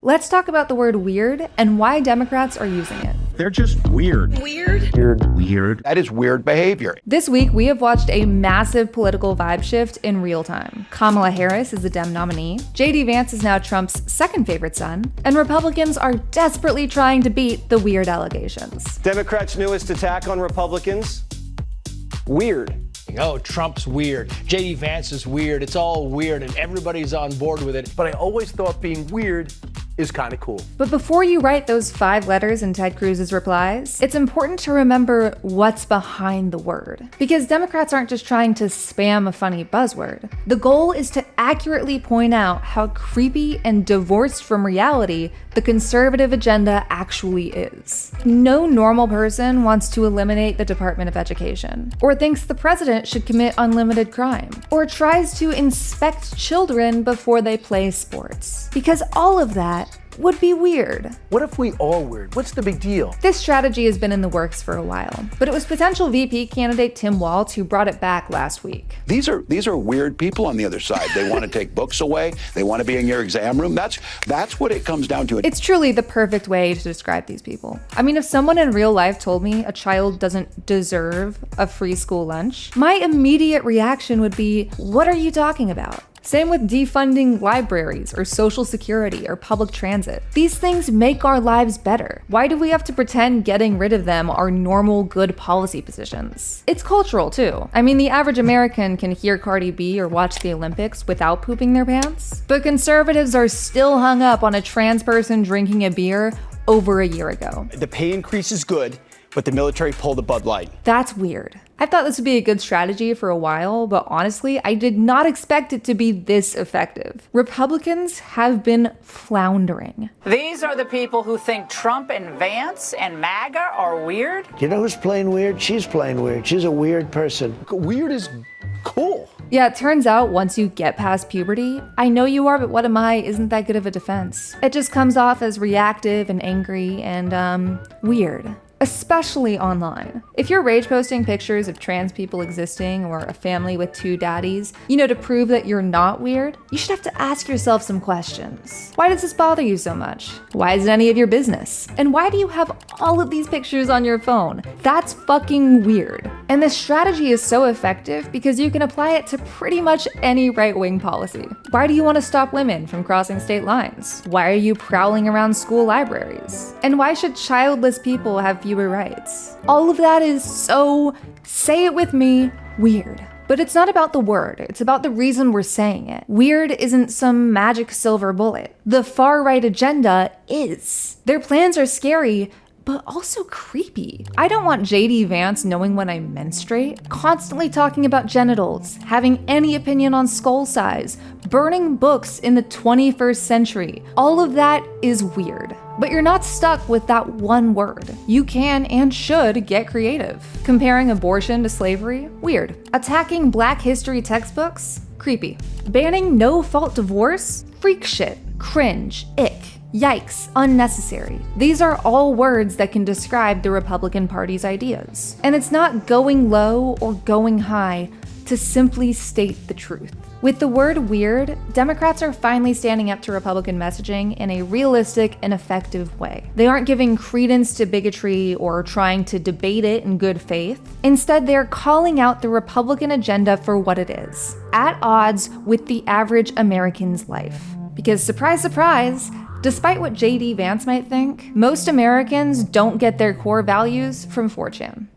Let's talk about the word weird and why Democrats are using it. They're just weird. Weird. That is weird behavior. This week, we have watched a massive political vibe shift in real time. Kamala Harris is the Dem nominee, JD Vance is now Trump's second favorite son, and Republicans are desperately trying to beat the weird allegations. Democrats' newest attack on Republicans? Weird. Oh, Trump's weird. JD Vance is weird. It's all weird, and everybody's on board with it. But I always thought being weird is kind of cool. But before you write those 5 letters in Ted Cruz's replies, it's important to remember what's behind the word. Because Democrats aren't just trying to spam a funny buzzword. The goal is to accurately point out how creepy and divorced from reality the conservative agenda actually is. No normal person wants to eliminate the Department of Education, or thinks the president should commit unlimited crime, or tries to inspect children before they play sports. Because all of that would be weird. What if we are weird? What's the big deal? This strategy has been in the works for a while, but it was potential VP candidate Tim Walz who brought it back last week. These are weird people on the other side. They want to take books away. They want to be in your exam room. That's what it comes down to. It's truly the perfect way to describe these people. I mean, if someone in real life told me a child doesn't deserve a free school lunch, my immediate reaction would be, what are you talking about? Same with defunding libraries or Social Security or public transit. These things make our lives better. Why do we have to pretend getting rid of them are normal good policy positions? It's cultural too. I mean, the average American can hear Cardi B or watch the Olympics without pooping their pants. But conservatives are still hung up on a trans person drinking a beer over a year ago. The pay increase is good, but the military pulled the Bud Light. That's weird. I thought this would be a good strategy for a while, but honestly, I did not expect it to be this effective. Republicans have been floundering. These are the people who think Trump and Vance and MAGA are weird? You know who's playing weird? She's playing weird. She's a weird person. Weird is cool. Yeah, it turns out once you get past puberty, I know you are, but what am I isn't that good of a defense. It just comes off as reactive and angry and, weird. Especially online. If you're rage posting pictures of trans people existing or a family with 2 daddies, to prove that you're not weird, you should have to ask yourself some questions. Why does this bother you so much? Why is it any of your business? And why do you have all of these pictures on your phone? That's fucking weird. And this strategy is so effective because you can apply it to pretty much any right-wing policy. Why do you want to stop women from crossing state lines? Why are you prowling around school libraries? And why should childless people have fewer rights? All of that is so, say it with me, weird. But it's not about the word, it's about the reason we're saying it. Weird isn't some magic silver bullet. The far-right agenda is. Their plans are scary, but also creepy. I don't want JD Vance knowing when I menstruate, constantly talking about genitals, having any opinion on skull size, burning books in the 21st century. All of that is weird. But you're not stuck with that one word. You can and should get creative. Comparing abortion to slavery? Weird. Attacking Black history textbooks? Creepy. Banning no-fault divorce? Freak shit. Cringe. Ick. Yikes, unnecessary. These are all words that can describe the Republican Party's ideas. And it's not going low or going high to simply state the truth. With the word weird, Democrats are finally standing up to Republican messaging in a realistic and effective way. They aren't giving credence to bigotry or trying to debate it in good faith. Instead, they're calling out the Republican agenda for what it is, at odds with the average American's life. Because surprise, surprise, despite what JD Vance might think, most Americans don't get their core values from 4chan.